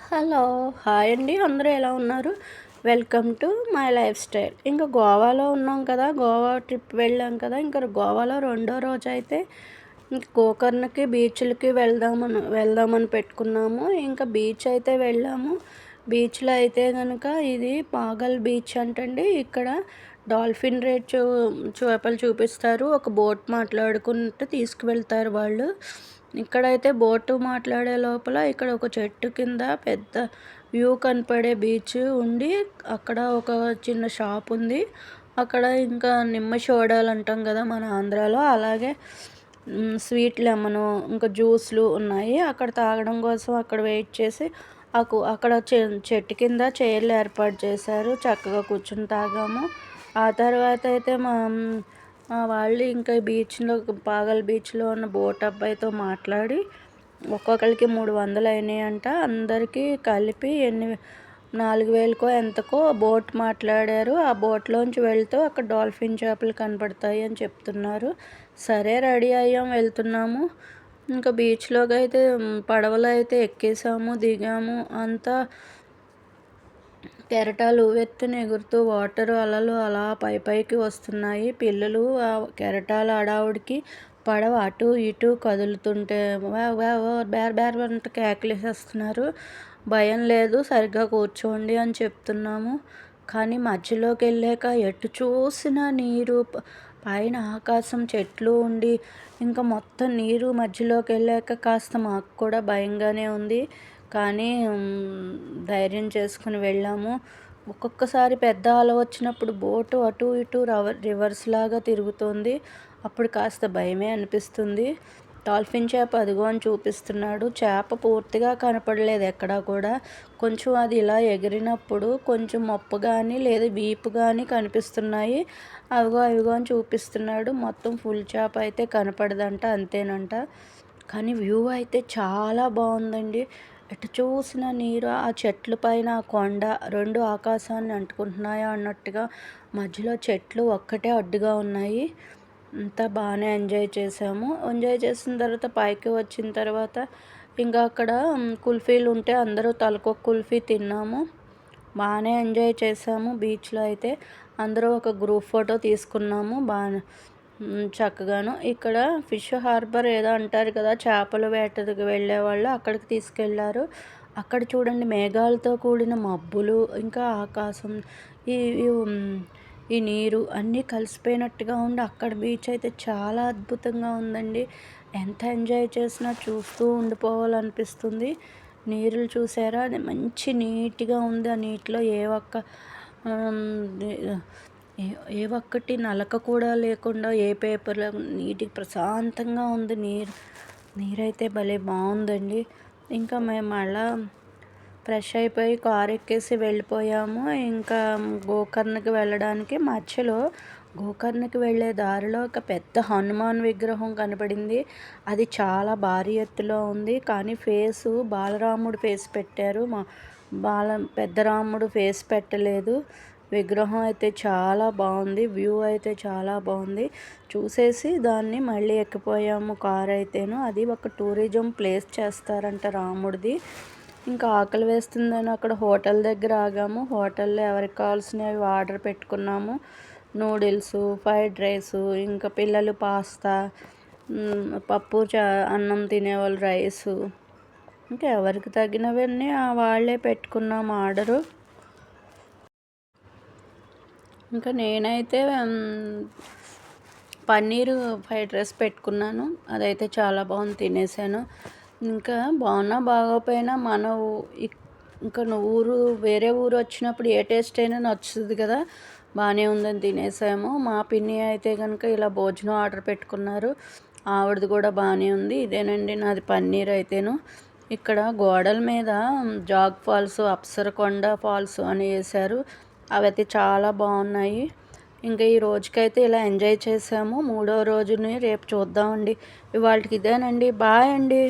Hello! Hi అండి. అందరూ ఎలా ఉన్నారు? Welcome to my life style. ఇంకా గోవాలో ఉన్నాం కదా! గోవా ట్రిప్ వెళ్ళాం కదా! ఇంకా గోవాలో రెండో రోజైతే ఇంక గోకర్ణకి, బీచ్‌లకి వెళ్దామని పెట్టుకున్నాము. ఇంకా బీచ్ అయితే వెళ్ళాము. బీచ్‌లో అయితే గనక ఇది పాగల్ బీచ్ అంటండి. ఇక్కడ డాల్ఫిన్ రేట్ చేపలు చూపిస్తారు. ఒక బోట్ మాట్లాడుకుంటూ తీసుకువెళ్తారు వాళ్ళు. ఇక్కడైతే బోటు మాట్లాడే లోపల ఇక్కడ ఒక చెట్టు కింద పెద్ద వ్యూ కనపడే బీచ్ ఉండి, అక్కడ ఒక చిన్న షాప్ ఉంది. అక్కడ ఇంకా నిమ్మ సోడాలు అంటాం కదా మన ఆంధ్రాలో, అలాగే స్వీట్ లెమను ఇంకా జ్యూస్లు ఉన్నాయి. అక్కడ తాగడం కోసం అక్కడ వెయిట్ చేసి అక్కడ చెట్టు కింద చైర్లు ఏర్పాటు చేశారు. చక్కగా కూర్చుని తాగాము. ఆ తర్వాత అయితే వాళ్ళు ఇంకా బీచ్లో, పాగల్ బీచ్లో ఉన్న బోట్ అబ్బాయితో మాట్లాడి ఒక్కొక్కరికి 300 అయినాయంట. అందరికీ కలిపి 4000కో ఎంతకో బోట్ మాట్లాడారు. ఆ బోట్లోంచి వెళ్తూ అక్కడ డాల్ఫిన్ చేపలు కనపడతాయి అని చెప్తున్నారు. సరే రెడీ అయ్యాం, వెళ్తున్నాము. ఇంకా బీచ్లోకి అయితే పడవలో అయితే ఎక్కేసాము, దిగాము. అంతా కెరటాలు ఉవ్వెత్తున ఎగురుతూ వాటర్ అలలు అలా పైకి వస్తున్నాయి. పిల్లలు ఆ కెరటాల హడావుడికి పడవ అటు ఇటు కదులుతుంటే బేర్ బేర్ అంట కేకలేసేస్తున్నారు. భయం లేదు, సరిగ్గా కూర్చోండి అని చెప్తున్నాము. కానీ మధ్యలోకి వెళ్ళాక ఎటు చూసినా నీరు, పైన ఆకాశం, చెట్లు ఉండి ఇంకా మొత్తం నీరు. మధ్యలోకి వెళ్ళాక కాస్త మాకు కూడా భయంగానే ఉంది. కానీ ధైర్యం చేసుకుని వెళ్ళాము. ఒక్కొక్కసారి పెద్ద అల వచ్చినప్పుడు బోటు అటు ఇటు రివర్స్ లాగా తిరుగుతుంది. అప్పుడు కాస్త భయమే అనిపిస్తుంది. డాల్ఫిన్ చేప అదిగో అని చూపిస్తున్నాడు. చేప పూర్తిగా కనపడలేదు ఎక్కడా కూడా. కొంచెం అది ఇలా ఎగిరినప్పుడు కొంచెం మొప్ప కానీ లేదా వీపు కానీ కనిపిస్తున్నాయి. అవిగో అవిగో అని చూపిస్తున్నాడు. మొత్తం ఫుల్ చేప అయితే కనపడదంట, అంతేనంట. కానీ వ్యూ అయితే చాలా బాగుందండి. ఎటు చూసిన నీరు, ఆ చెట్ల పైన ఆ కొండ రెండు ఆకాశాన్ని అంటుకుంటున్నాయా అన్నట్టుగా మధ్యలో చెట్లు ఒక్కటే అడ్డుగా ఉన్నాయి. అంతా బాగానే ఎంజాయ్ చేసాము. ఎంజాయ్ చేసిన తర్వాత పైకి వచ్చిన తర్వాత ఇంకా అక్కడ కుల్ఫీలు ఉంటే అందరూ తలకొక కుల్ఫీ తిన్నాము. బాగానే ఎంజాయ్ చేసాము. బీచ్లో అయితే అందరూ ఒక గ్రూప్ ఫోటో తీసుకున్నాము. బాగా చక్కగాను. ఇక్కడ ఫిష్ హార్బర్ ఏదో అంటారు కదా, చేపల వేటకు వెళ్ళేవాళ్ళు, అక్కడికి తీసుకెళ్లారు. అక్కడ చూడండి మేఘాలతో కూడిన మబ్బులు, ఇంకా ఆకాశం, ఈ ఈ నీరు అన్నీ కలిసిపోయినట్టుగా ఉండి అక్కడ బీచ్ అయితే చాలా అద్భుతంగా ఉందండి. ఎంత ఎంజాయ్ చేసినా చూస్తూ ఉండిపోవాలనిపిస్తుంది. నీరులు చూసారా, అది మంచి నీట్గా ఉంది. ఆ నీటిలో ఏ ఒక్కటి నలక కూడా లేకుండా, ఏ పేపర్ నీటికి ప్రశాంతంగా ఉంది. నీరైతే భలే బాగుందండి. ఇంకా మేము మళ్ళా ఫ్రెష్ అయిపోయి కారు ఎక్కేసి వెళ్ళిపోయాము. ఇంకా గోకర్ణకి వెళ్ళడానికి మధ్యలో, గోకర్ణకి వెళ్ళే దారిలో ఒక పెద్ద హనుమాన్ విగ్రహం కనపడింది. అది చాలా భారీ ఎత్తులో ఉంది. కానీ బాలరాముడు ఫేస్ పెట్టారు. పెద్ద రాముడు ఫేస్ పెట్టలేదు. విగ్రహం అయితే చాలా బాగుంది. వ్యూ అయితే చాలా బాగుంది. చూసేసి దాన్ని మళ్ళీ ఎక్కిపోయాము కారు అయితేను. అది ఒక టూరిజం ప్లేస్ చేస్తారంట రాముడిది. ఇంకా ఆకలి వేస్తుందని అక్కడ హోటల్ దగ్గర ఆగాము. హోటల్లో ఎవరికి కావాల్సినవి ఆర్డర్ పెట్టుకున్నాము. నూడిల్స్, ఫ్రైడ్ రైసు, ఇంకా పిల్లలు పాస్తా, పప్పు అన్నం తినేవాళ్ళు రైసు, ఇంకా ఎవరికి తగినవన్నీ వాళ్ళే పెట్టుకున్నాము ఆర్డరు. ఇంకా నేనైతే పన్నీరు ఫ్రైడ్ రైస్ పెట్టుకున్నాను. అదైతే చాలా బాగుంది, తినేసాను. ఇంకా బాగున్నా బాగోపోయినా ఇంకా వేరే ఊరు వచ్చినప్పుడు ఏ టేస్ట్ అయినా నచ్చుతుంది కదా, బాగానే ఉందని తినేసాము. మా పిన్ని అయితే కనుక ఇలా భోజనం ఆర్డర్ పెట్టుకున్నారు. ఆవిడది కూడా బాగానే ఉంది. ఇదేనండి నాది పన్నీర్ అయితేను. ఇక్కడ గోడల మీద జాగ్ ఫాల్స్, అప్సరకొండ ఫాల్స్ అని వేశారు. అవి అయితే చాలా బాగున్నాయి. ఇంకా ఈ రోజుకైతే ఇలా ఎంజాయ్ చేసాము. మూడో రోజుని రేపు చూద్దామండి. ఇవాళకి ఇదేనండి. బాయ్ అండి.